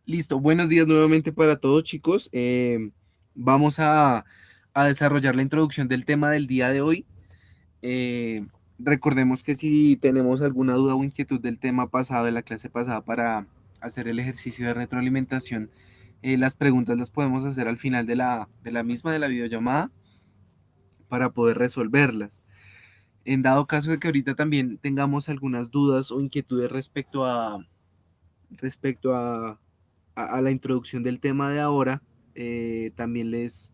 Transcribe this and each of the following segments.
Listo, buenos días nuevamente para todos, chicos. Vamos a desarrollar la introducción del tema del día de hoy. Eh, Recordemos que si tenemos alguna duda o inquietud del tema pasado, de la clase pasada, para hacer el ejercicio de retroalimentación, las preguntas las podemos hacer al final de la misma, de la videollamada, para poder resolverlas. En dado caso de que ahorita también tengamos algunas dudas o inquietudes respecto a la introducción del tema de ahora, también les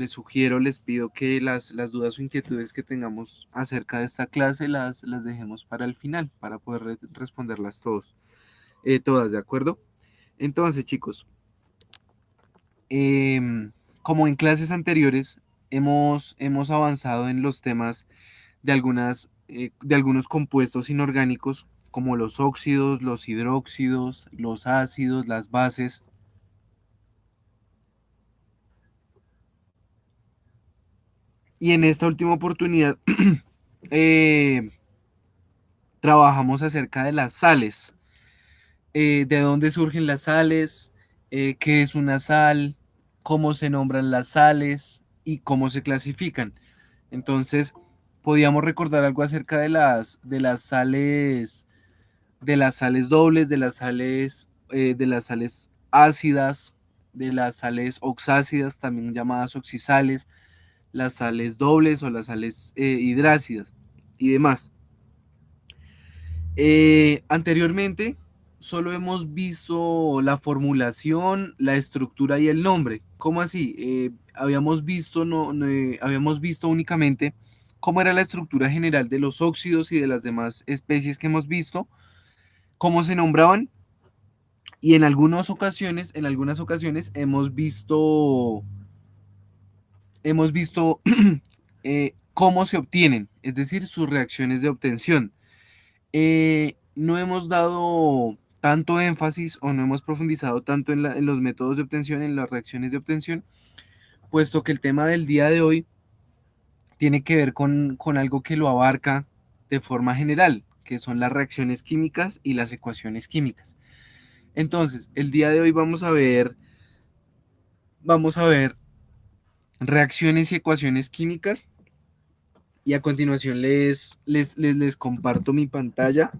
sugiero, les pido que las dudas o inquietudes que tengamos acerca de esta clase las dejemos para el final, para poder responderlas todas, ¿de acuerdo? Entonces, chicos, como en clases anteriores, hemos avanzado en los temas de algunos compuestos inorgánicos, como los óxidos, los hidróxidos, los ácidos, las bases. Y en esta última oportunidad eh, trabajamos acerca de las sales, de dónde surgen las sales, qué es una sal, cómo se nombran las sales y cómo se clasifican. Entonces, podíamos recordar algo acerca de las sales dobles, de las sales ácidas, de las sales oxácidas, también llamadas oxisales, las sales dobles o las sales hidrácidas y demás. Anteriormente solo hemos visto la formulación, la estructura y el nombre. ¿Cómo así? Habíamos visto, habíamos visto únicamente cómo era la estructura general de los óxidos y de las demás especies que hemos visto, cómo se nombraban, y en algunas ocasiones hemos visto cómo se obtienen, es decir, sus reacciones de obtención. No hemos dado tanto énfasis o no hemos profundizado tanto en los métodos de obtención, en las reacciones de obtención, puesto que el tema del día de hoy tiene que ver con algo que lo abarca de forma general, que son las reacciones químicas y las ecuaciones químicas. Entonces, el día de hoy vamos a ver reacciones y ecuaciones químicas, y a continuación les comparto mi pantalla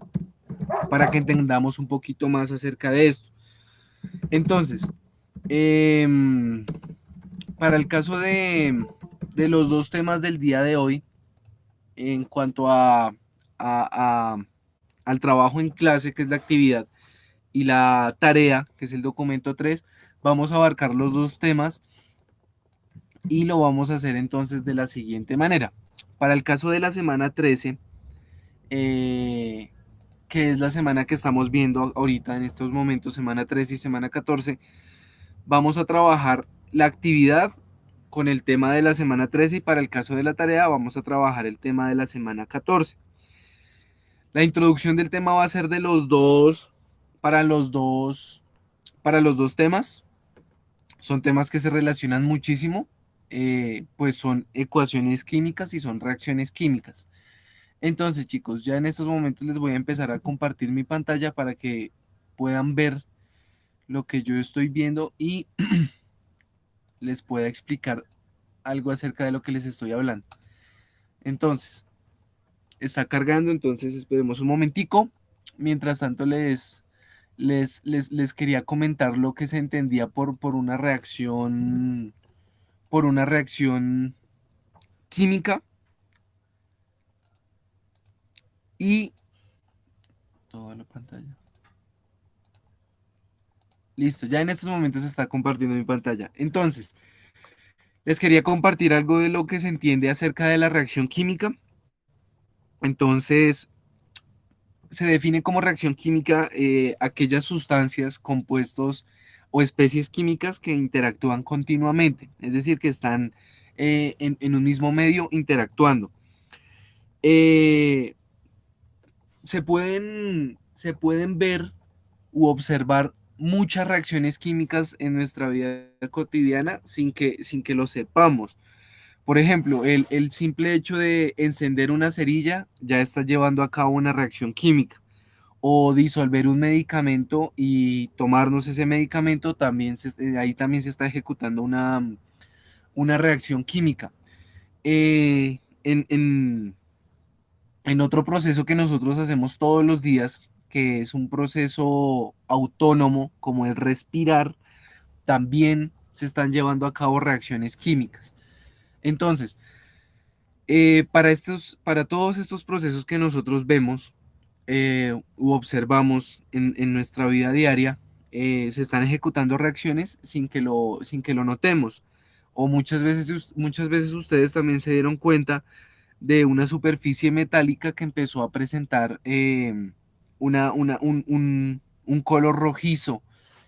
para que entendamos un poquito más acerca de esto. Entonces, eh, para el caso de los dos temas del día de hoy, en cuanto a- al trabajo en clase, que es la actividad, y la tarea, que es el documento 3, vamos a abarcar los dos temas y lo vamos a hacer entonces de la siguiente manera. Para el caso de la semana 13, eh, que es la semana que estamos viendo ahorita en estos momentos, semana 13 y semana 14, vamos a trabajar la actividad con el tema de la semana 13, y para el caso de la tarea vamos a trabajar el tema de la semana 14. La introducción del tema va a ser de los dos, para los dos, para los dos temas. Son temas que se relacionan muchísimo, pues son ecuaciones químicas y son reacciones químicas. Entonces, chicos, ya en estos momentos les voy a empezar a compartir mi pantalla para que puedan ver lo que yo estoy viendo y les pueda explicar algo acerca de lo que les estoy hablando. Entonces, está cargando, entonces esperemos un momentico. Mientras tanto, les quería comentar lo que se entendía por una reacción química, y toda la pantalla. Listo, ya en estos momentos se está compartiendo mi pantalla. Entonces, les quería compartir algo de lo que se entiende acerca de la reacción química. Entonces, se define como reacción química aquellas sustancias, compuestos o especies químicas que interactúan continuamente, es decir, que están en un mismo medio interactuando. Eh, se pueden ver u observar muchas reacciones químicas en nuestra vida cotidiana sin que lo sepamos. Por ejemplo, el simple hecho de encender una cerilla ya está llevando a cabo una reacción química. o disolver un medicamento y tomarnos ese medicamento, ahí también se está ejecutando una reacción química. Eh, en, en- en otro proceso que nosotros hacemos todos los días, que es un proceso autónomo como el respirar, también se están llevando a cabo reacciones químicas. Entonces, para todos estos procesos que nosotros vemos u observamos en nuestra vida diaria, se están ejecutando reacciones sin que lo notemos. O muchas veces ustedes también se dieron cuenta de una superficie metálica que empezó a presentar un color rojizo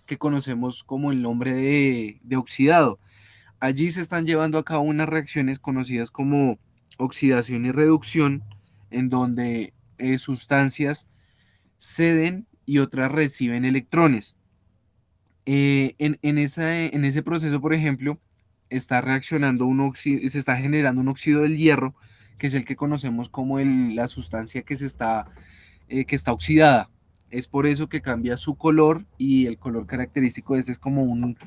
que conocemos como el nombre de oxidado. Allí se están llevando a cabo unas reacciones conocidas como oxidación y reducción, en donde sustancias ceden y otras reciben electrones. En ese proceso, por ejemplo, se está generando un óxido del hierro, que es el que conocemos como la sustancia que está oxidada. Es por eso que cambia su color y el color característico de este es como un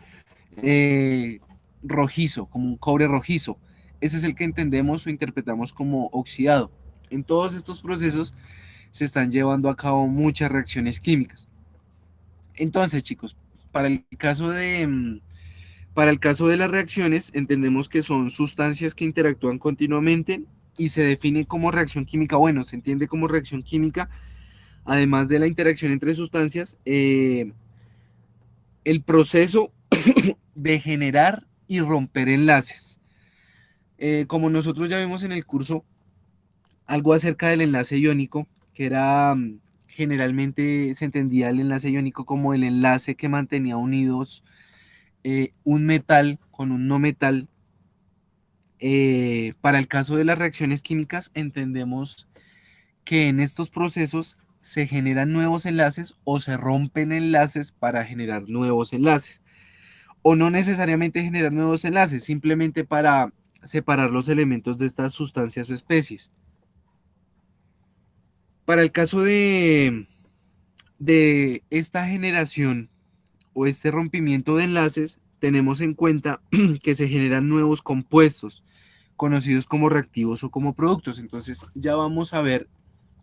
eh, rojizo, como un cobre rojizo. Ese es el que entendemos o interpretamos como oxidado. En todos estos procesos se están llevando a cabo muchas reacciones químicas. Entonces, chicos, para el caso para el caso de las reacciones, entendemos que son sustancias que interactúan continuamente y se define como reacción química. Bueno, se entiende como reacción química, además de la interacción entre sustancias, el proceso de generar y romper enlaces. Como nosotros ya vimos en el curso algo acerca del enlace iónico, que era generalmente se entendía el enlace iónico como el enlace que mantenía unidos un metal con un no metal. Para el caso de las reacciones químicas, entendemos que en estos procesos se generan nuevos enlaces o se rompen enlaces para generar nuevos enlaces. O no necesariamente generar nuevos enlaces, simplemente para separar los elementos de estas sustancias o especies. Para el caso de esta generación o este rompimiento de enlaces, tenemos en cuenta que se generan nuevos compuestos conocidos como reactivos o como productos. Entonces ya vamos a ver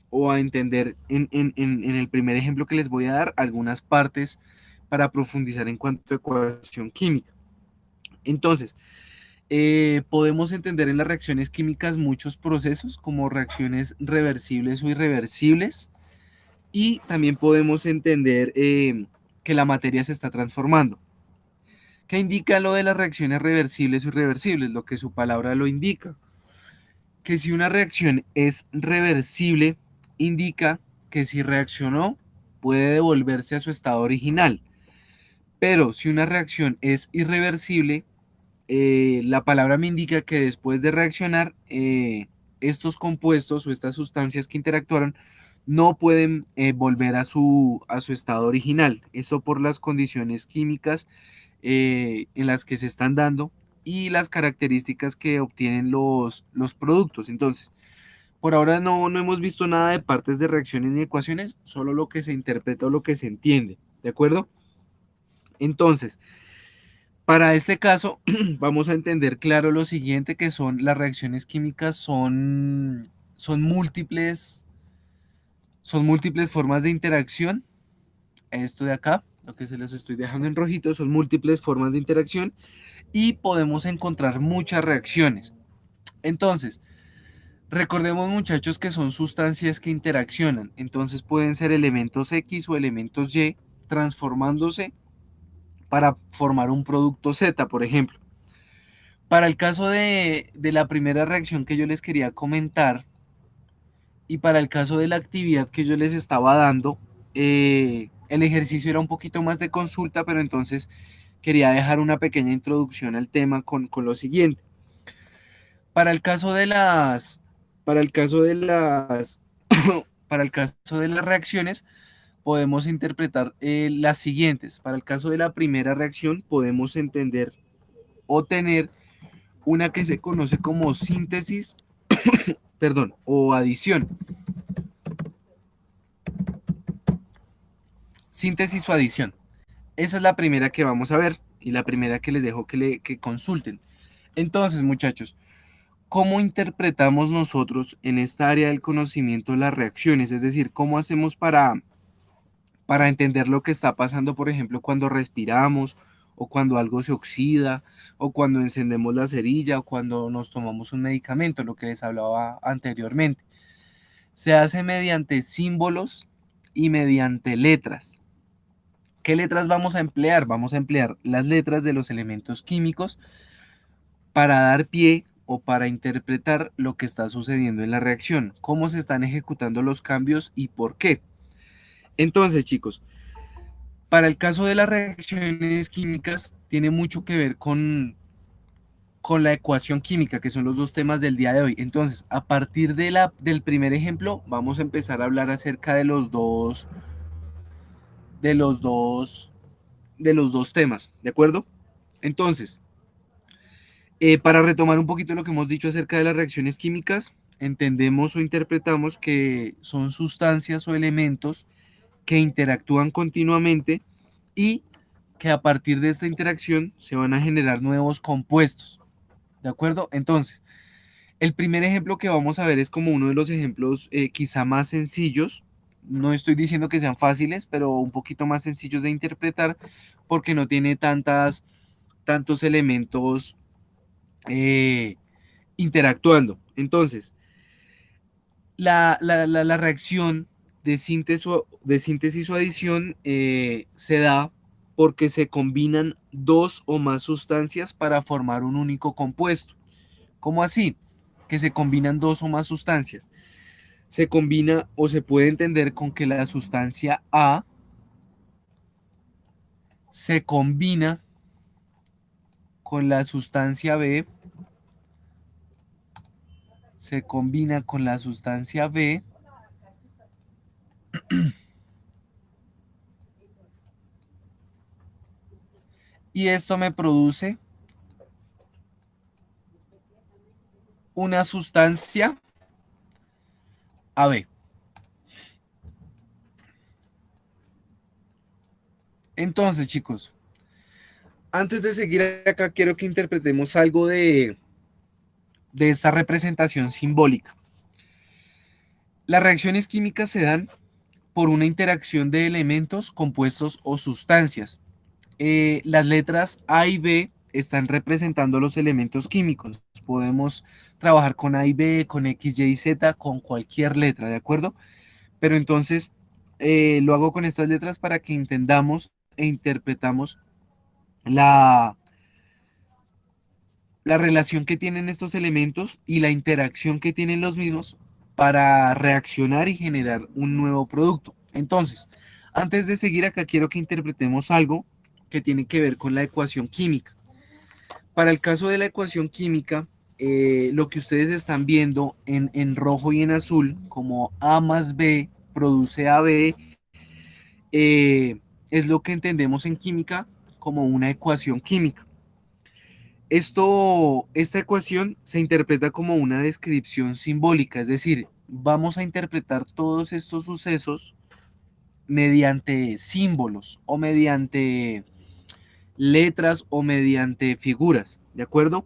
o a entender en el primer ejemplo que les voy a dar algunas partes para profundizar en cuanto a ecuación química. Entonces, podemos entender en las reacciones químicas muchos procesos como reacciones reversibles o irreversibles y también podemos entender que la materia se está transformando. ¿Qué indica lo de las reacciones reversibles o irreversibles? Lo que su palabra lo indica. Que si una reacción es reversible, indica que si reaccionó, puede devolverse a su estado original. Pero si una reacción es irreversible, la palabra me indica que después de reaccionar, estos compuestos o estas sustancias que interactuaron no pueden volver a su estado original. Eso por las condiciones químicas en las que se están dando y las características que obtienen los productos. Entonces, por ahora no hemos visto nada de partes de reacciones ni ecuaciones, solo lo que se interpreta o lo que se entiende. ¿De acuerdo? Entonces, para este caso, vamos a entender claro lo siguiente, que son las reacciones químicas, son múltiples formas de interacción. Esto de acá, lo que se les estoy dejando en rojito, son múltiples formas de interacción y podemos encontrar muchas reacciones. Entonces, recordemos muchachos que son sustancias que interaccionan, entonces pueden ser elementos X o elementos Y transformándose para formar un producto Z, por ejemplo. Para el caso de la primera reacción que yo les quería comentar y para el caso de la actividad que yo les estaba dando, el ejercicio era un poquito más de consulta, pero entonces quería dejar una pequeña introducción al tema con lo siguiente. Para el caso de para el caso de para el caso de las reacciones, podemos interpretar las siguientes. Para el caso de la primera reacción, podemos entender o tener una que se conoce como síntesis, perdón, o adición. síntesis o adición. Esa es la primera que vamos a ver y la primera que les dejo que consulten. Entonces, muchachos, ¿cómo interpretamos nosotros en esta área del conocimiento las reacciones? Es decir, ¿cómo hacemos para entender lo que está pasando, por ejemplo, cuando respiramos o cuando algo se oxida o cuando encendemos la cerilla o cuando nos tomamos un medicamento, lo que les hablaba anteriormente? Se hace mediante símbolos y mediante letras. ¿Qué letras vamos a emplear? Vamos a emplear las letras de los elementos químicos para dar pie o para interpretar lo que está sucediendo en la reacción, cómo se están ejecutando los cambios y por qué. Entonces, chicos, para el caso de las reacciones químicas, tiene mucho que ver con la ecuación química, que son los dos temas del día de hoy. Entonces, a partir del primer ejemplo, vamos a empezar a hablar acerca de los dos, de los dos temas, ¿de acuerdo? Entonces, para retomar un poquito lo que hemos dicho acerca de las reacciones químicas, entendemos o interpretamos que son sustancias o elementos que interactúan continuamente y que a partir de esta interacción se van a generar nuevos compuestos. ¿De acuerdo? Entonces, el primer ejemplo que vamos a ver es como uno de los ejemplos quizá más sencillos. No estoy diciendo que sean fáciles, pero un poquito más sencillos de interpretar porque no tiene tantos elementos eh, interactuando. Entonces, la reacción de síntesis o adición se da porque se combinan dos o más sustancias para formar un único compuesto. ¿Cómo así? Que se combinan dos o más sustancias. Se combina o se puede entender con que la sustancia A se combina con la sustancia B, se combina con la sustancia B y esto me produce una sustancia AB. Entonces, chicos, antes de seguir acá, quiero que interpretemos algo de esta representación simbólica. Las reacciones químicas se dan por una interacción de elementos, compuestos o sustancias. Las letras A y B están representando los elementos químicos. Podemos trabajar con A y B, con X, Y y Z, con cualquier letra, ¿de acuerdo? Pero entonces lo hago con estas letras para que entendamos e interpretamos la, la relación que tienen estos elementos y la interacción que tienen los mismos para reaccionar y generar un nuevo producto. Entonces, antes de seguir acá, quiero que interpretemos algo que tiene que ver con la ecuación química. Para el caso de la ecuación química, lo que ustedes están viendo en rojo y en azul, como A más B produce AB, es lo que entendemos en química como una ecuación química. Esta ecuación se interpreta como una descripción simbólica, es decir, vamos a interpretar todos estos sucesos mediante símbolos o mediante letras o mediante figuras, ¿de acuerdo?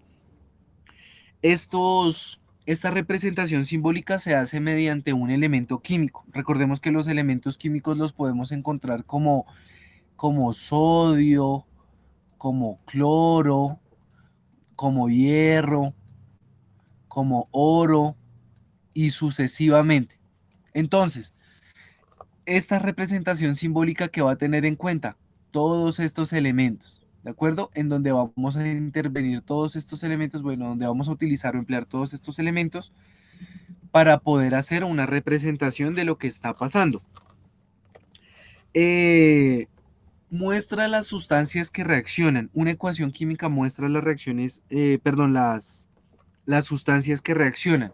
Esta representación simbólica se hace mediante un elemento químico. Recordemos que los elementos químicos los podemos encontrar como sodio, como cloro, como hierro, como oro y sucesivamente. Entonces, esta representación simbólica que va a tener en cuenta todos estos elementos, ¿de acuerdo? En donde vamos a intervenir todos estos elementos, bueno, donde vamos a utilizar o emplear todos estos elementos para poder hacer una representación de lo que está pasando. Eh, Muestra las sustancias que reaccionan. Una ecuación química muestra las reacciones, perdón, las sustancias que reaccionan.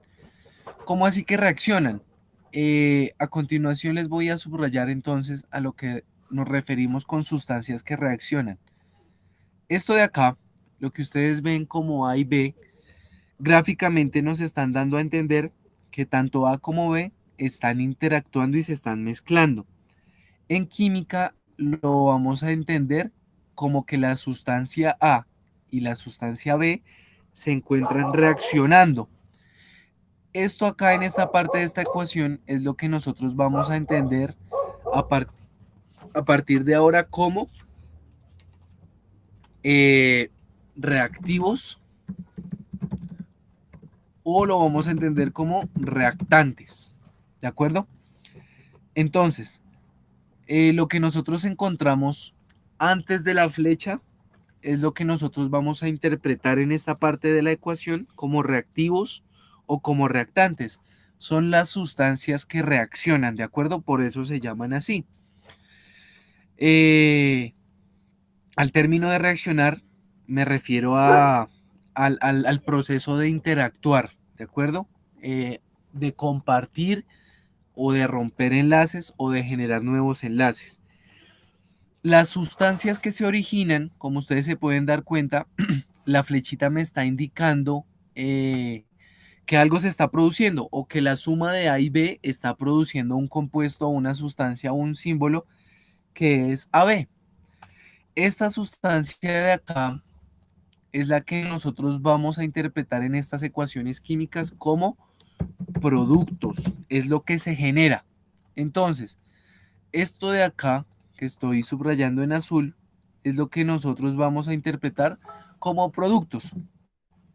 ¿Cómo así que reaccionan? A continuación les voy a subrayar entonces a lo que nos referimos con sustancias que reaccionan. Esto de acá, lo que ustedes ven como A y B, gráficamente nos están dando a entender que tanto A como B están interactuando y se están mezclando. En química lo vamos a entender como que la sustancia A y la sustancia B se encuentran reaccionando. Esto acá en esta parte de esta ecuación es lo que nosotros vamos a entender a, a partir de ahora como eh, reactivos, o lo vamos a entender como reactantes. ¿De acuerdo? Entonces, lo que nosotros encontramos antes de la flecha es lo que nosotros vamos a interpretar en esta parte de la ecuación como reactivos o como reactantes. Son las sustancias que reaccionan, ¿de acuerdo? Por eso se llaman así. Al término de reaccionar me refiero al proceso de interactuar, ¿de acuerdo? De compartir o de romper enlaces o de generar nuevos enlaces. Las sustancias que se originan, como ustedes se pueden dar cuenta, la flechita me está indicando que algo se está produciendo o que la suma de A y B está produciendo un compuesto o una sustancia o un símbolo que es AB. Esta sustancia de acá es la que nosotros vamos a interpretar en estas ecuaciones químicas como productos, es lo que se genera. Entonces, esto de acá, que estoy subrayando en azul, es lo que nosotros vamos a interpretar como productos,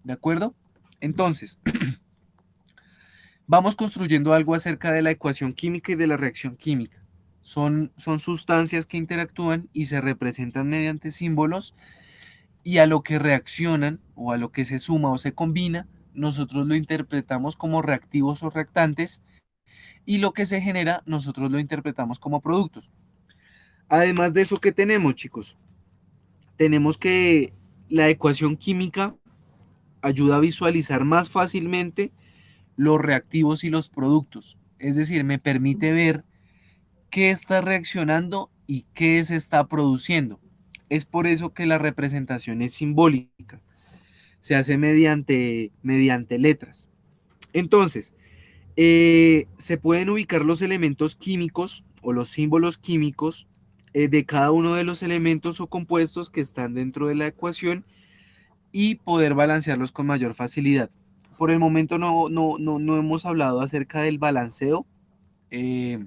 ¿de acuerdo? Entonces, vamos construyendo algo acerca de la ecuación química y de la reacción química. Son sustancias que interactúan y se representan mediante símbolos, y a lo que reaccionan o a lo que se suma o se combina, nosotros lo interpretamos como reactivos o reactantes, y lo que se genera nosotros lo interpretamos como productos. Además de eso, ¿qué tenemos, chicos? Tenemos que la ecuación química ayuda a visualizar más fácilmente los reactivos y los productos. Es decir, me permite ver qué está reaccionando y qué se está produciendo. Es por eso que la representación es simbólica. Se hace mediante letras. Entonces, se pueden ubicar los elementos químicos o los símbolos químicos de cada uno de los elementos o compuestos que están dentro de la ecuación y poder balancearlos con mayor facilidad. Por el momento no hemos hablado acerca del balanceo, eh,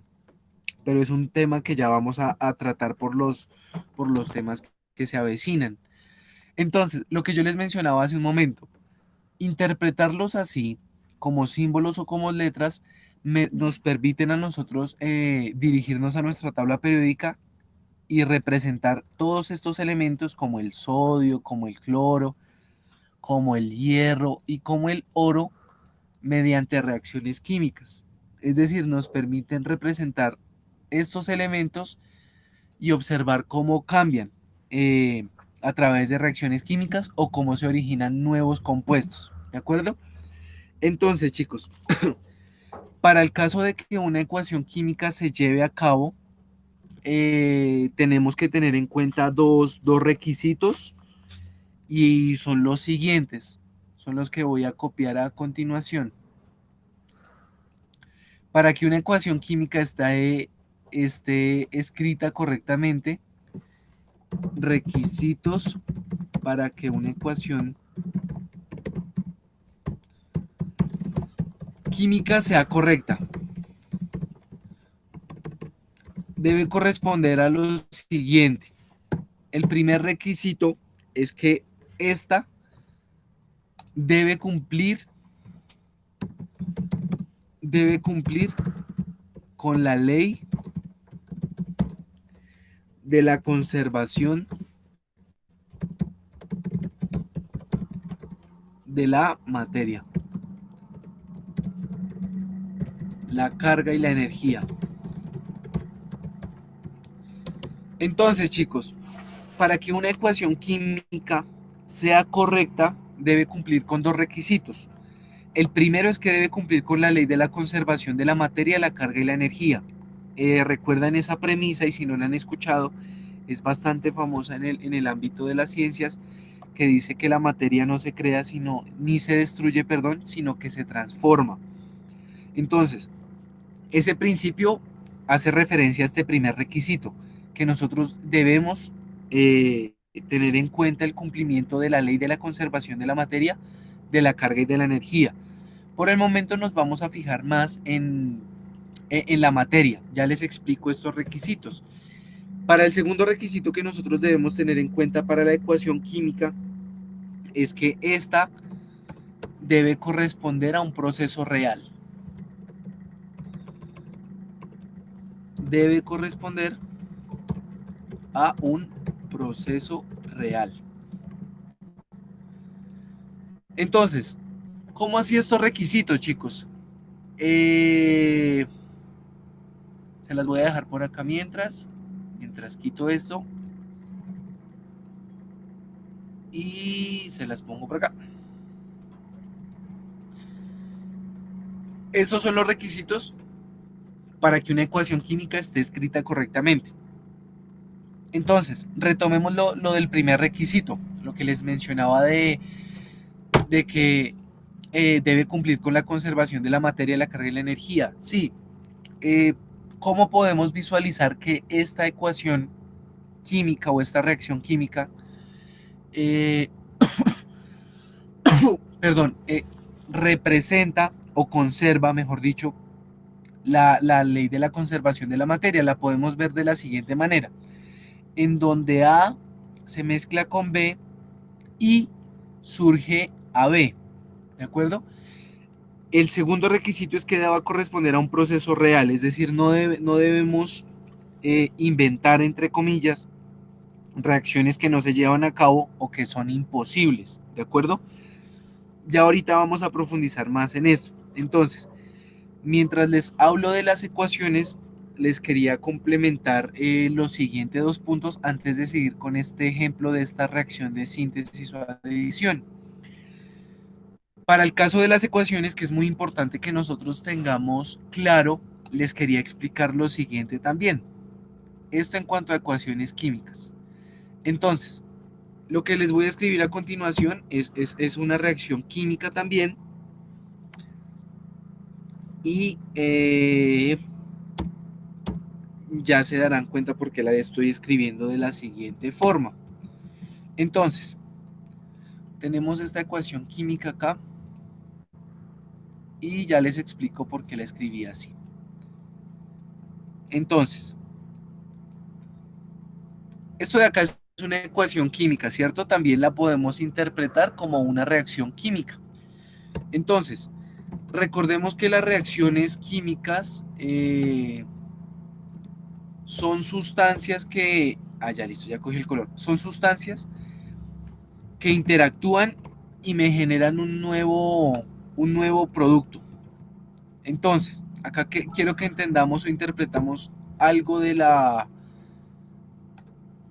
pero es un tema que ya vamos a tratar por los temas que se avecinan. Entonces, lo que yo les mencionaba hace un momento, interpretarlos así, como símbolos o como letras, nos permiten a nosotros dirigirnos a nuestra tabla periódica y representar todos estos elementos como el sodio, como el cloro, como el hierro y como el oro mediante reacciones químicas. Es decir, nos permiten representar estos elementos y observar cómo cambian a través de reacciones químicas o cómo se originan nuevos compuestos. ¿De acuerdo? Entonces, chicos, para el caso de que una ecuación química se lleve a cabo, tenemos que tener en cuenta dos requisitos, y son los siguientes. Son los que voy a copiar a continuación. Para que una ecuación química esté escrita correctamente, requisitos para que una ecuación química sea correcta. Debe corresponder a lo siguiente. El primer requisito es que esta debe cumplir con la ley de la conservación de la materia, la carga y la energía. Entonces, chicos, para que una ecuación química sea correcta, debe cumplir con dos requisitos. El primero es que debe cumplir con la ley de la conservación de la materia, la carga y la energía. Recuerdan esa premisa, y si no la han escuchado, es bastante famosa en el ámbito de las ciencias, que dice que la materia no se crea, ni se destruye, perdón, sino que se transforma. Entonces, ese principio hace referencia a este primer requisito, que nosotros debemos tener en cuenta el cumplimiento de la ley de la conservación de la materia, de la carga y de la energía. Por el momento nos vamos a fijar más en la materia. Ya les explico estos requisitos. Para el segundo requisito que nosotros debemos tener en cuenta para la ecuación química es que esta debe corresponder a un proceso real. Debe corresponder a un proceso real. Entonces, ¿cómo así estos requisitos, chicos? Se las voy a dejar por acá mientras quito esto y se las pongo por acá. Esos son los requisitos para que una ecuación química esté escrita correctamente. Entonces, retomemos lo del primer requisito, lo que les mencionaba de que debe cumplir con la conservación de la materia, la carga y la energía. Sí, ¿cómo podemos visualizar que esta ecuación química o esta reacción química, eh, perdón, representa o conserva, mejor dicho, la ley de la conservación de la materia? La podemos ver de la siguiente manera, en donde A se mezcla con B y surge AB, ¿de acuerdo? El segundo requisito es que deba corresponder a un proceso real, es decir, no debemos inventar, entre comillas, reacciones que no se llevan a cabo o que son imposibles, ¿de acuerdo? Ya ahorita vamos a profundizar más en esto. Entonces, mientras les hablo de las ecuaciones, les quería complementar los siguientes dos puntos antes de seguir con este ejemplo de esta reacción de síntesis o adición. Para el caso de las ecuaciones, que es muy importante que nosotros tengamos claro, les quería explicar lo siguiente también. Esto en cuanto a ecuaciones químicas. Entonces, lo que les voy a escribir a continuación es una reacción química también. Y ya se darán cuenta por qué la estoy escribiendo de la siguiente forma. Entonces, tenemos esta ecuación química acá. Y ya les explico por qué la escribí así. Entonces, esto de acá es una ecuación química, ¿cierto? También la podemos interpretar como una reacción química. Entonces, recordemos que las reacciones químicas son sustancias que... Ah, ya listo, ya cogí el color. Son sustancias que interactúan y me generan un nuevo producto. Entonces, acá quiero que entendamos o interpretamos algo de la...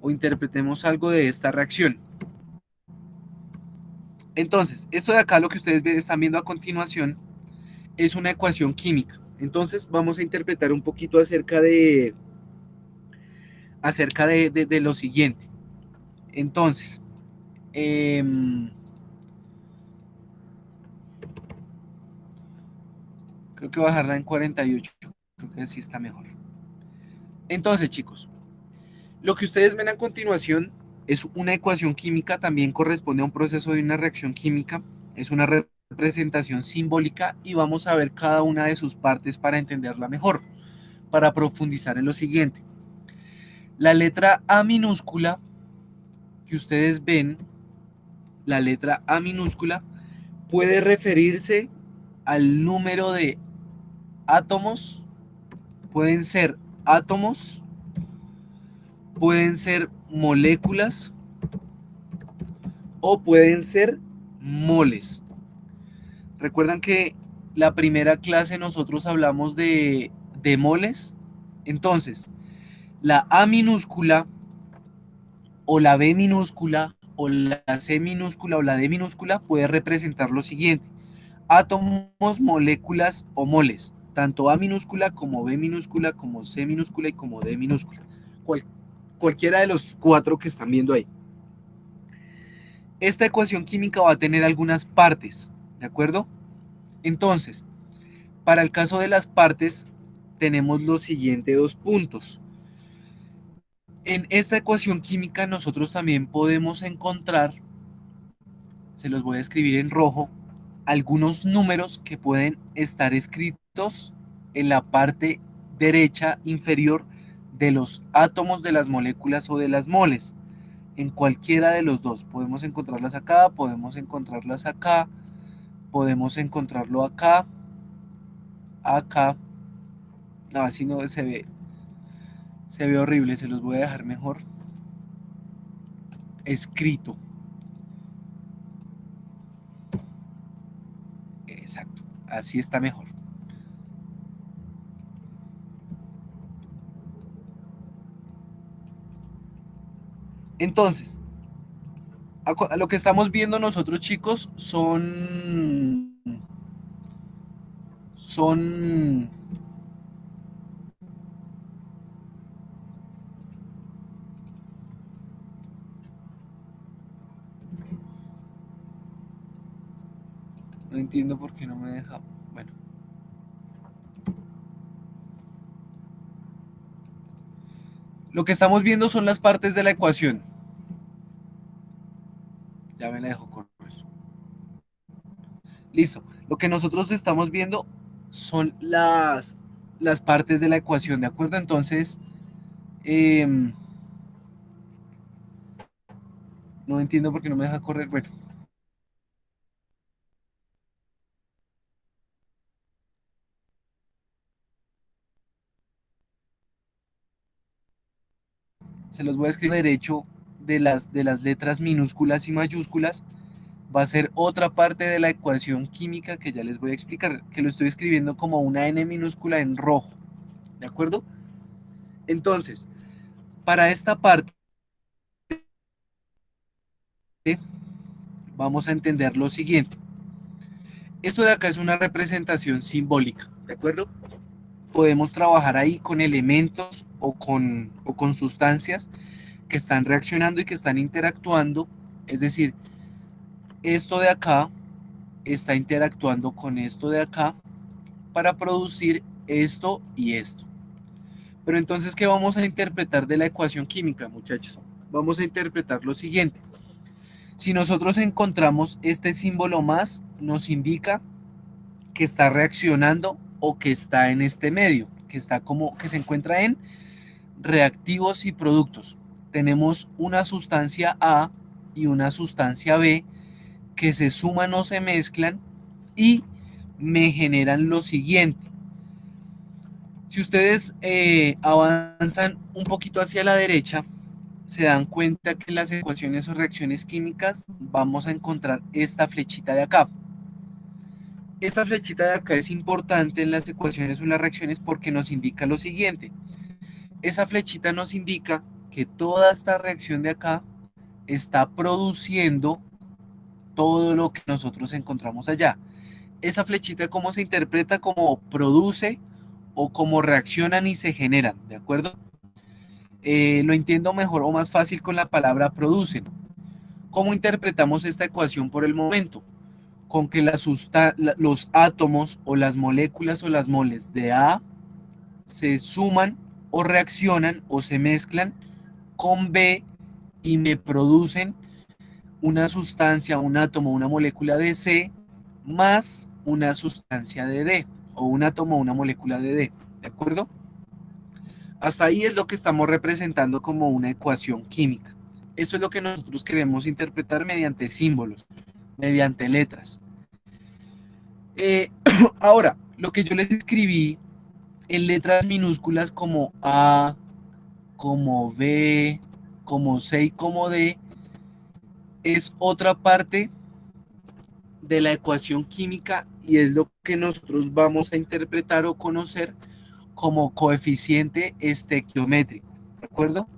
o interpretemos algo de esta reacción. Entonces, esto de acá, lo que ustedes están viendo a continuación, es una ecuación química. Entonces, vamos a interpretar un poquito acerca de lo siguiente. Entonces, creo que bajarla en 48. Creo que así está mejor. Entonces, chicos, lo que ustedes ven a continuación es una ecuación química, también corresponde a un proceso de una reacción química, es una representación simbólica y vamos a ver cada una de sus partes para entenderla mejor, para profundizar en lo siguiente. La letra A minúscula que ustedes ven, la letra A minúscula, puede referirse al número de átomos, pueden ser átomos, pueden ser moléculas o pueden ser moles. Recuerdan que la primera clase nosotros hablamos de moles. Entonces, la A minúscula o la B minúscula o la C minúscula o la D minúscula puede representar lo siguiente: átomos, moléculas o moles, tanto A minúscula como B minúscula, como C minúscula y como D minúscula. Cualquiera de los cuatro que están viendo ahí. Esta ecuación química va a tener algunas partes, ¿de acuerdo? Entonces, para el caso de las partes, tenemos los siguientes dos puntos. En esta ecuación química nosotros también podemos encontrar, se los voy a escribir en rojo, algunos números que pueden estar escritos en la parte derecha inferior de los átomos de las moléculas o de las moles. En cualquiera de los dos. Podemos encontrarlas acá, podemos encontrarlas acá, podemos encontrarlo acá, acá. No, así no se ve horrible, se los voy a dejar mejor escrito. Exacto, así está mejor. Entonces, a lo que estamos viendo nosotros chicos son, no entiendo por qué no me deja, bueno, lo que estamos viendo son las partes de la ecuación. Ya me la dejo correr. Listo. Lo que nosotros estamos viendo son las partes de la ecuación, ¿de acuerdo? Entonces, eh, no entiendo por qué no me deja correr. Bueno, se los voy a escribir derecho de las letras minúsculas y mayúsculas. Va a ser otra parte de la ecuación química que ya les voy a explicar, que lo estoy escribiendo como una N minúscula en rojo, ¿de acuerdo? Entonces, para esta parte vamos a entender lo siguiente. Esto de acá es una representación simbólica, ¿de acuerdo? Podemos trabajar ahí con elementos o con sustancias que están reaccionando y que están interactuando. Es decir, esto de acá está interactuando con esto de acá para producir esto y esto. Pero entonces, ¿qué vamos a interpretar de la ecuación química, muchachos? Vamos a interpretar lo siguiente. Si nosotros encontramos este símbolo más, nos indica que está reaccionando o que está en este medio, que está como que se encuentra en reactivos y productos. Tenemos una sustancia A y una sustancia B que se suman o se mezclan y me generan lo siguiente. Si ustedes avanzan un poquito hacia la derecha, se dan cuenta que en las ecuaciones o reacciones químicas vamos a encontrar esta flechita de acá. Esta flechita de acá es importante en las ecuaciones o en las reacciones porque nos indica lo siguiente. Esa flechita nos indica que toda esta reacción de acá está produciendo todo lo que nosotros encontramos allá. Esa flechita, ¿cómo se interpreta? Como produce o como reaccionan y se generan, ¿de acuerdo? Lo entiendo mejor o más fácil con la palabra producen. ¿Cómo interpretamos esta ecuación por el momento? Con que los átomos o las moléculas o las moles de A se suman o reaccionan o se mezclan con B y me producen una sustancia, un átomo, una molécula de C más una sustancia de D o un átomo, una molécula de D. ¿De acuerdo? Hasta ahí es lo que estamos representando como una ecuación química. Esto es lo que nosotros queremos interpretar mediante símbolos, mediante letras. Ahora, lo que yo les escribí en letras minúsculas como A, como B, como C y como D, es otra parte de la ecuación química y es lo que nosotros vamos a interpretar o conocer como coeficiente estequiométrico, ¿de acuerdo?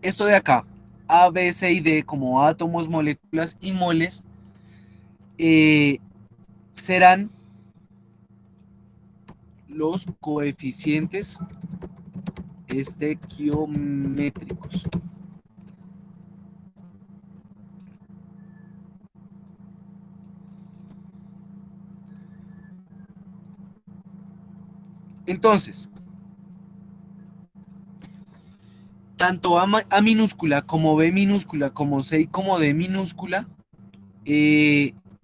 Esto de acá, A, B, C y D como átomos, moléculas y moles, eh, serán los coeficientes estequiométricos. Entonces, tanto A minúscula como B minúscula, como C y como D minúscula,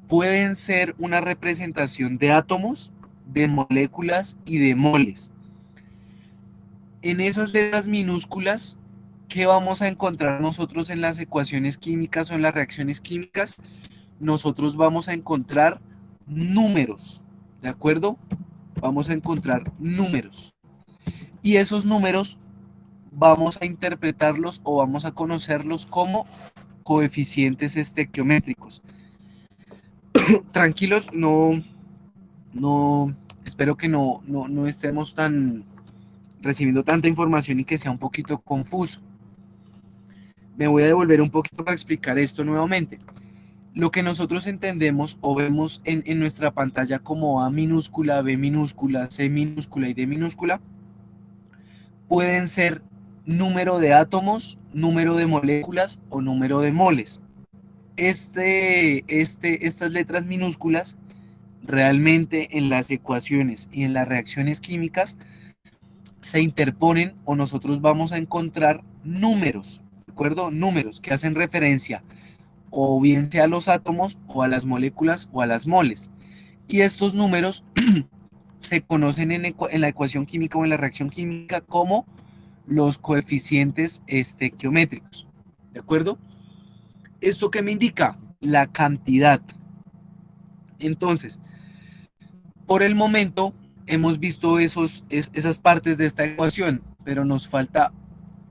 pueden ser una representación de átomos, de moléculas y de moles. En esas letras minúsculas, ¿qué vamos a encontrar nosotros en las ecuaciones químicas o en las reacciones químicas? Nosotros vamos a encontrar números, ¿de acuerdo? Vamos a encontrar números. Y esos números vamos a interpretarlos o vamos a conocerlos como coeficientes estequiométricos. Tranquilos, espero que no estemos recibiendo tanta información y que sea un poquito confuso. Me voy a devolver un poquito para explicar esto nuevamente. Lo que nosotros entendemos o vemos en nuestra pantalla como A minúscula, B minúscula, C minúscula y D minúscula, pueden ser número de átomos, número de moléculas o número de moles. Estas letras minúsculas realmente en las ecuaciones y en las reacciones químicas se interponen o nosotros vamos a encontrar números, ¿de acuerdo? Números que hacen referencia o bien sea a los átomos o a las moléculas o a las moles. Y estos números se conocen en la ecuación química o en la reacción química como los coeficientes estequiométricos, ¿de acuerdo? ¿Esto qué me indica? La cantidad. Entonces, por el momento hemos visto esas partes de esta ecuación, pero nos falta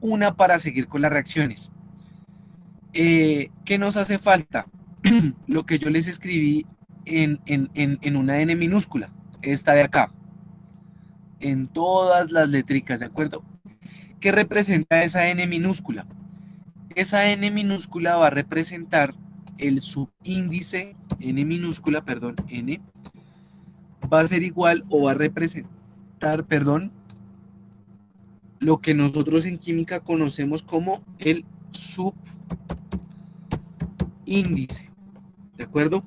una para seguir con las reacciones. ¿Qué nos hace falta? Lo que yo les escribí en una N minúscula, esta de acá, en todas las letricas, ¿de acuerdo? ¿Qué representa esa N minúscula? Esa N minúscula va a representar el subíndice, N minúscula, perdón, N, va a ser igual o va a representar, perdón, lo que nosotros en química conocemos como el subíndice, ¿de acuerdo?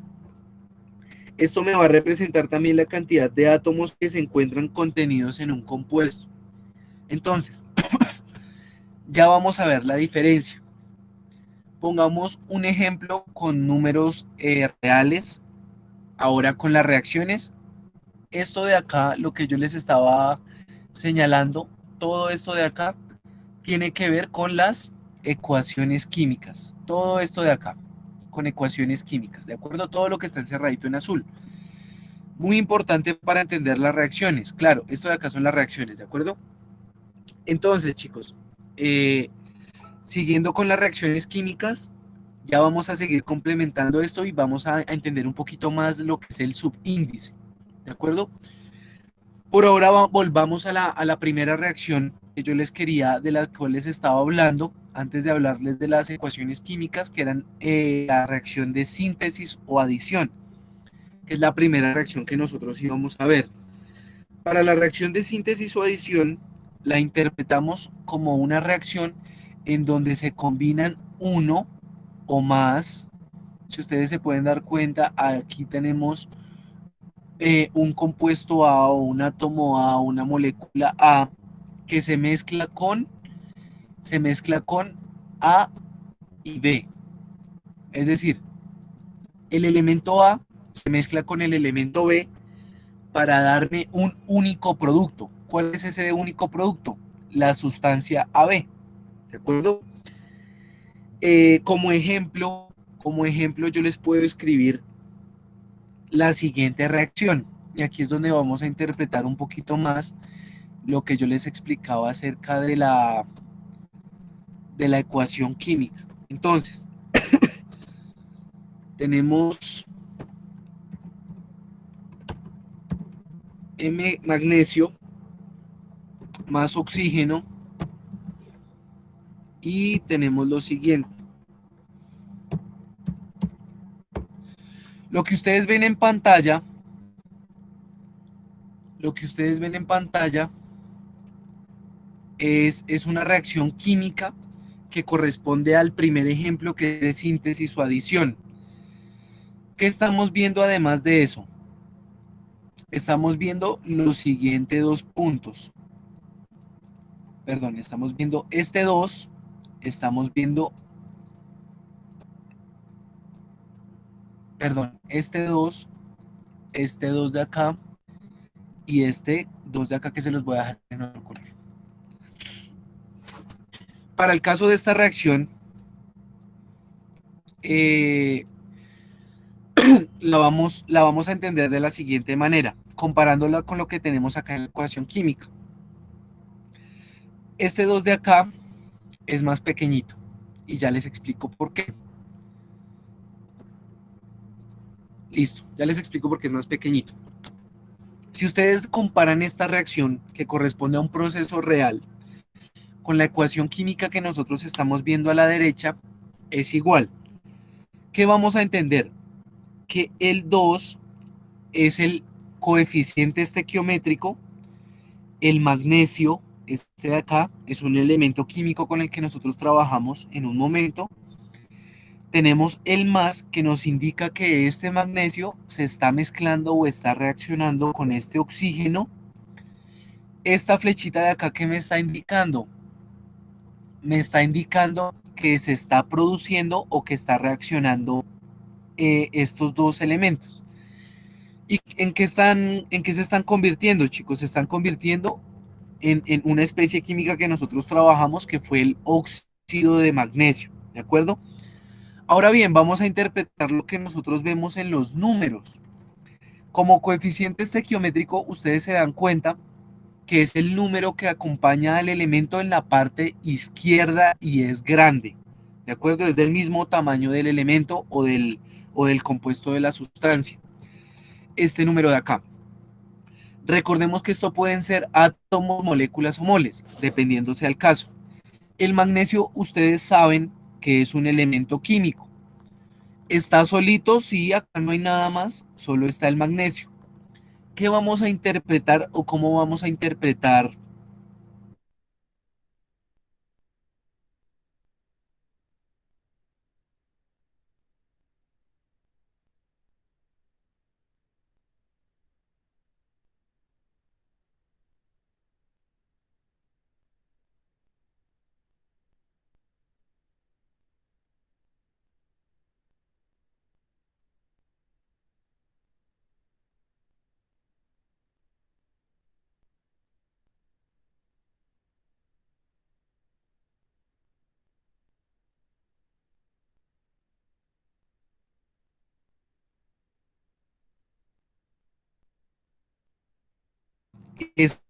Esto me va a representar también la cantidad de átomos que se encuentran contenidos en un compuesto. Entonces, ya vamos a ver la diferencia. Pongamos un ejemplo con números reales, ahora con las reacciones. Esto de acá, lo que yo les estaba señalando, todo esto de acá tiene que ver con las ecuaciones químicas. Todo esto de acá, con ecuaciones químicas, ¿de acuerdo? Todo lo que está encerradito en azul. Muy importante para entender las reacciones. Claro, esto de acá son las reacciones, ¿de acuerdo? Entonces, chicos, siguiendo con las reacciones químicas, ya vamos a seguir complementando esto y vamos a entender un poquito más lo que es el subíndice, ¿de acuerdo? Por ahora volvamos a la primera reacción que yo les quería, de la cual les estaba hablando, antes de hablarles de las ecuaciones químicas, que eran la reacción de síntesis o adición, que es la primera reacción que nosotros íbamos a ver. Para la reacción de síntesis o adición, la interpretamos como una reacción en donde se combinan uno o más. Si ustedes se pueden dar cuenta, aquí tenemos un compuesto A o un átomo A, una molécula A, que se mezcla con A y B. Es decir, el elemento A se mezcla con el elemento B para darme un único producto. ¿Cuál es ese único producto? La sustancia AB. ¿De acuerdo? Como ejemplo, yo les puedo escribir la siguiente reacción. Y aquí es donde vamos a interpretar un poquito más lo que yo les explicaba acerca de la ecuación química. Entonces, tenemos M magnesio más oxígeno y tenemos lo siguiente. Lo que ustedes ven en pantalla, es una reacción química que corresponde al primer ejemplo, que es de síntesis o adición. ¿Qué estamos viendo además de eso? Estamos viendo los siguientes dos puntos. perdón, estamos viendo este 2, estamos viendo, perdón, este 2 de acá y este 2 de acá que se los voy a dejar en otro color. Para el caso de esta reacción, eh, la vamos a entender de la siguiente manera, comparándola con lo que tenemos acá en la ecuación química. Este 2 de acá es más pequeñito y ya les explico por qué. Listo, ya les explico por qué es más pequeñito. Si ustedes comparan esta reacción que corresponde a un proceso real con la ecuación química que nosotros estamos viendo a la derecha, es igual. ¿Qué vamos a entender? Que el 2 es el coeficiente estequiométrico, el magnesio, este de acá, es un elemento químico con el que nosotros trabajamos en un momento. Tenemos el más que nos indica que este magnesio se está mezclando o está reaccionando con este oxígeno. Esta flechita de acá que me está indicando que se está produciendo o que está reaccionando estos dos elementos. ¿Y en qué se están convirtiendo, chicos? Se están convirtiendo en una especie química que nosotros trabajamos, que fue el óxido de magnesio, ¿de acuerdo? Ahora bien, vamos a interpretar lo que nosotros vemos en los números. Como coeficiente estequiométrico, ustedes se dan cuenta que es el número que acompaña al elemento en la parte izquierda y es grande, ¿de acuerdo? Es del mismo tamaño del elemento o del compuesto de la sustancia. Este número de acá. Recordemos que esto pueden ser átomos, moléculas o moles, dependiendo sea el caso. El magnesio, ustedes saben que es un elemento químico. Está solito, sí, acá no hay nada más, solo está el magnesio. ¿Qué vamos a interpretar o cómo vamos a interpretar es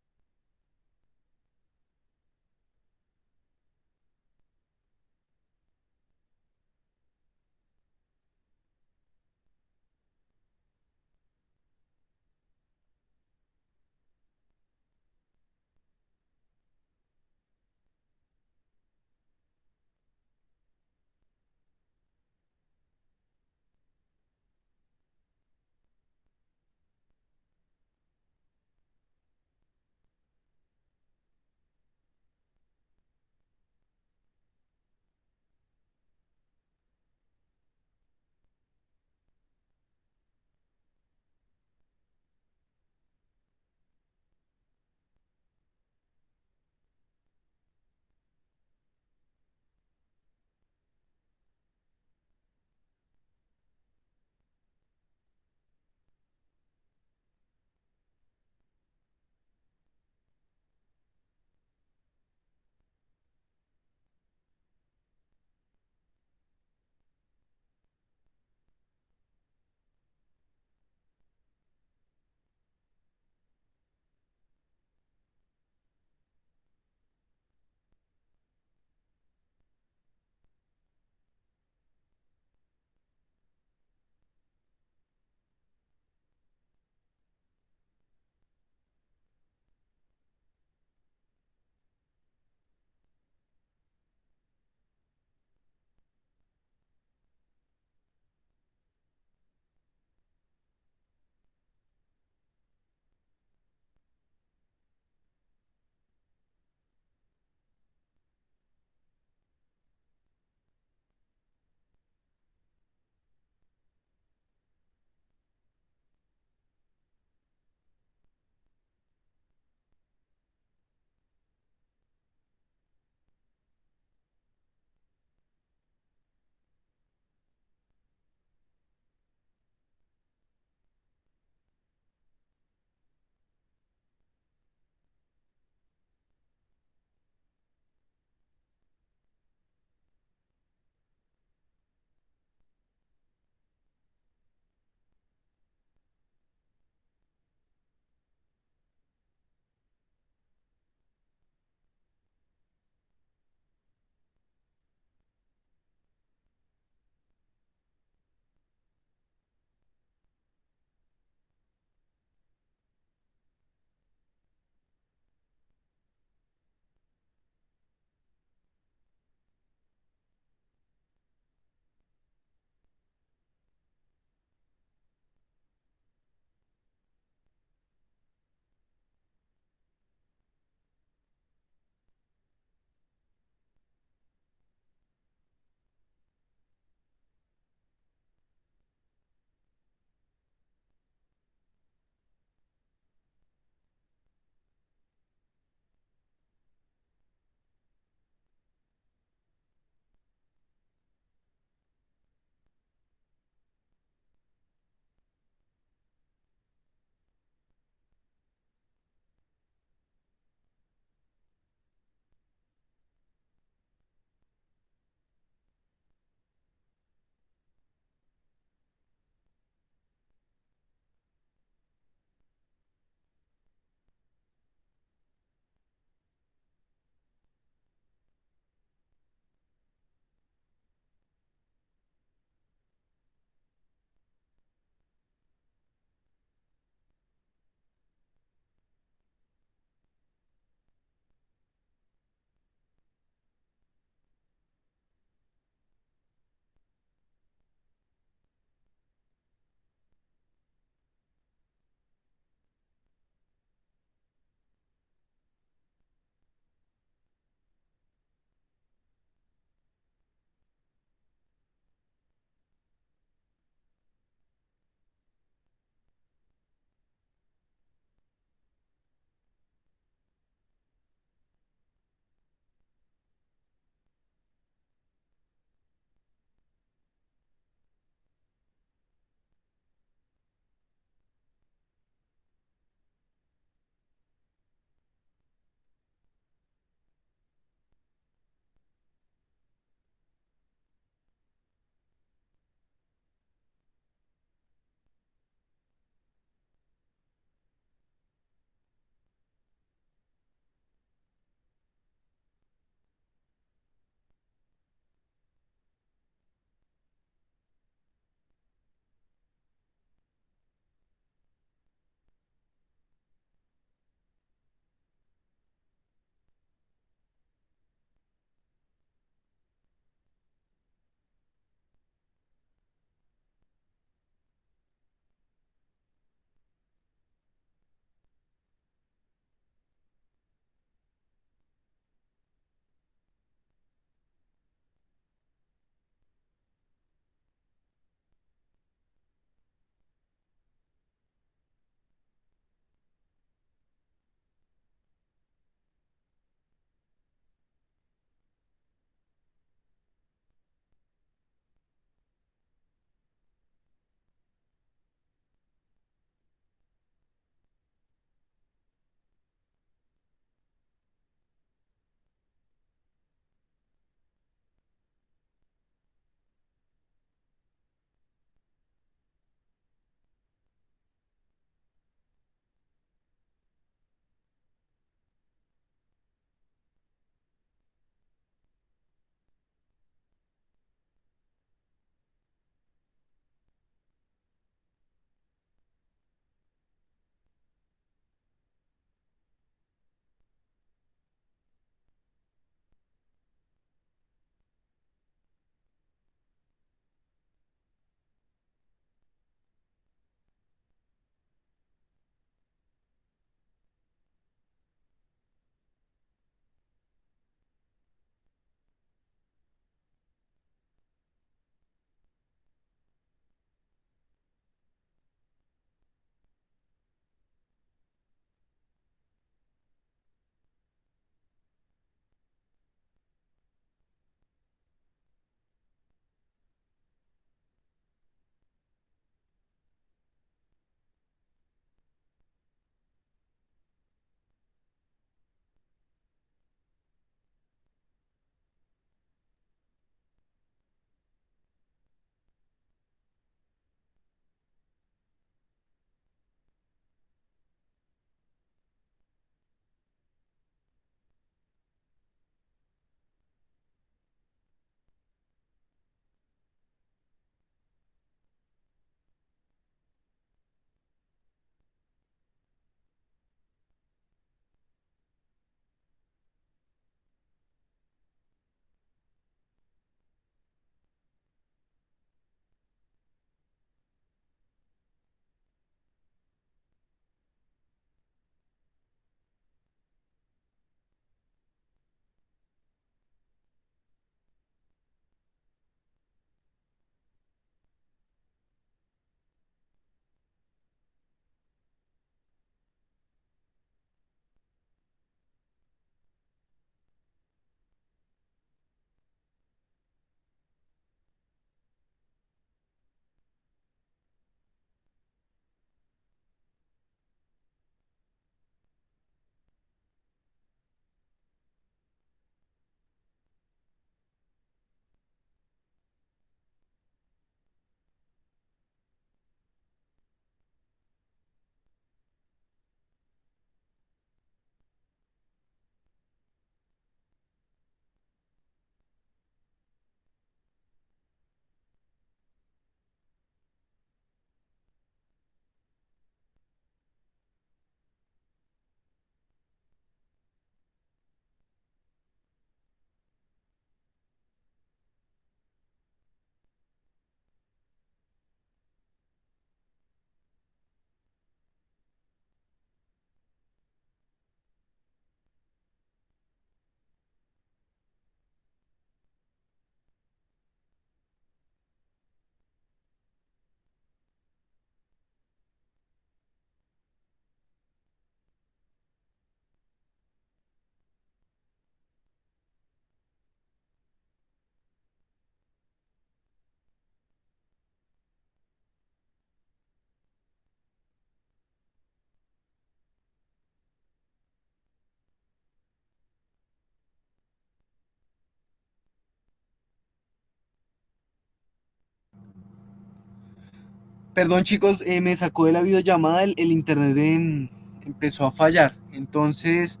Perdón chicos, me sacó de la videollamada, el internet empezó a fallar. Entonces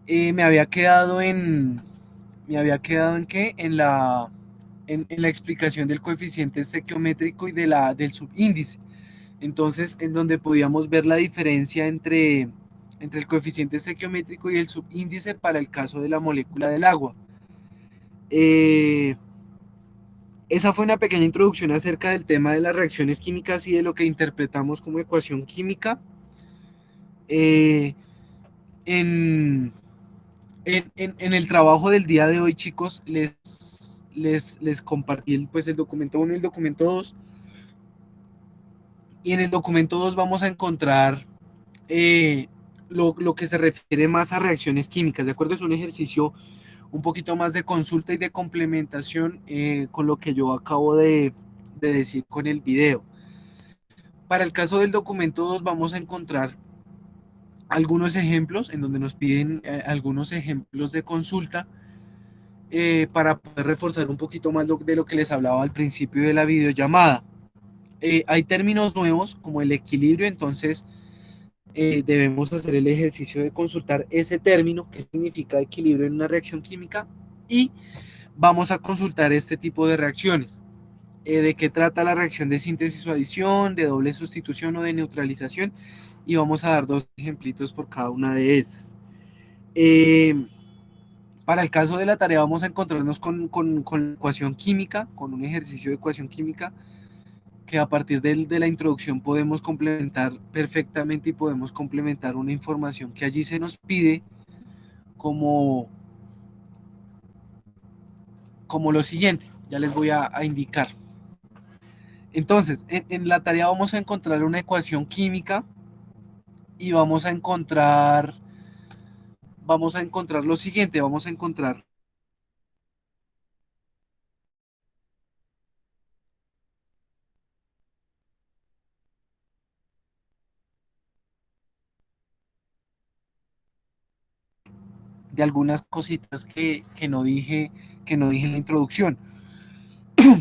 me había quedado ¿me había quedado en qué? En la explicación del coeficiente estequiométrico y del subíndice. Entonces, en donde podíamos ver la diferencia entre el coeficiente estequiométrico y el subíndice para el caso de la molécula del agua. Eh, Esa fue una pequeña introducción acerca del tema de las reacciones químicas y de lo que interpretamos como ecuación química. Eh, en, en el trabajo del día de hoy, chicos, les compartí pues, el documento 1 y el documento 2. Y en el documento 2 vamos a encontrar lo que se refiere más a reacciones químicas, ¿de acuerdo? Es un ejercicio un poquito más de consulta y de complementación con lo que yo acabo de decir con el video. Para el caso del documento 2 vamos a encontrar algunos ejemplos en donde nos piden algunos ejemplos de consulta para poder reforzar un poquito más de lo que les hablaba al principio de la videollamada. Hay términos nuevos como el equilibrio, entonces debemos hacer el ejercicio de consultar ese término, que significa equilibrio en una reacción química, y vamos a consultar este tipo de reacciones. De qué trata la reacción de síntesis o adición, de doble sustitución o de neutralización, y vamos a dar dos ejemplitos por cada una de estas. Eh, para el caso de la tarea vamos a encontrarnos con ecuación química, con un ejercicio de ecuación química, que a partir de la introducción podemos complementar perfectamente y podemos complementar una información que allí se nos pide como, como lo siguiente. Ya les voy a indicar. Entonces, en la tarea vamos a encontrar una ecuación química y vamos a encontrar lo siguiente, vamos a encontrar de algunas cositas que no dije en la introducción.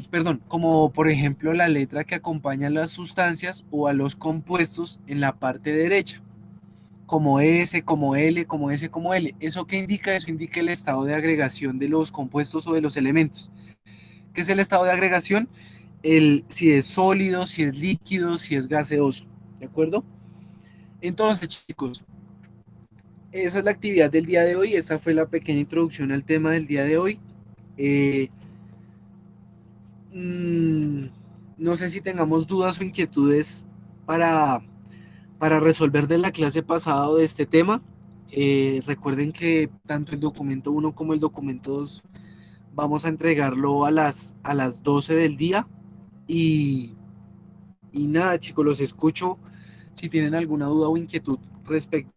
Perdón, como por ejemplo la letra que acompaña a las sustancias o a los compuestos en la parte derecha, como S, como L, como S, como L. ¿Eso qué indica? Eso indica el estado de agregación de los compuestos o de los elementos. ¿Qué es el estado de agregación? Si es sólido, si es líquido, si es gaseoso. ¿De acuerdo? Entonces, chicos, esa es la actividad del día de hoy. Esta fue la pequeña introducción al tema del día de hoy. Eh, mmm, no sé si tengamos dudas o inquietudes para, para resolver de la clase pasada de este tema. Recuerden que tanto el documento uno como el documento 2 vamos a entregarlo a las 12 del día. Y, y nada, chicos, los escucho si tienen alguna duda o inquietud respecto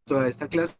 a toda esta clase.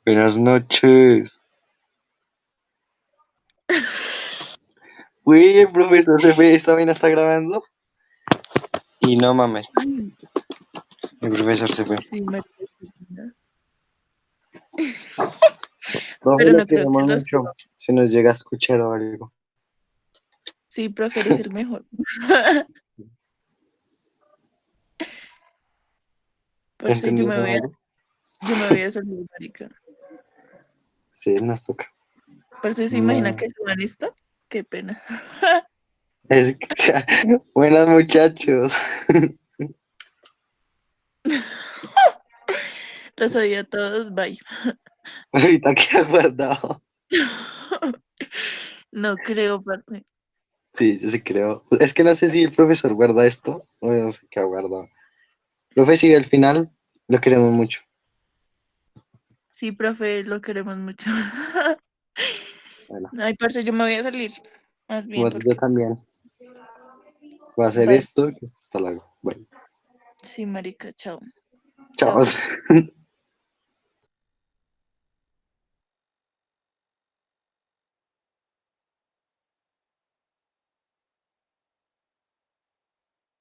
Buenas noches. Uy, el profesor se fue, esta vaina está grabando. Y no mames, Ay, el profesor se fue. sí, marica. Profe, Pero lo no creo que queremos los... mucho. Si nos llega a escuchar o algo. Sí, profe, eres el mejor. Parce, ¿Entendieron algo? yo me voy a salir, marica. Sí, nos toca. Parce, ¿se imagina No. que suban esto? Qué pena. Es que- Buenas muchachos. Los odio a todos, bye. Ahorita queda guardado. No creo, parce. Sí, yo sí creo. Es que no sé si el profesor guarda esto o no sé qué ha guardado. Profe, si al final lo queremos mucho. Sí, profe, lo queremos mucho. Bueno, Ay, parce, yo me voy a salir. Más bien, bueno, yo porque... también voy a hacer Bye. esto, que esto lo hago. Bueno, Sí, marica, chao. chao. Chao.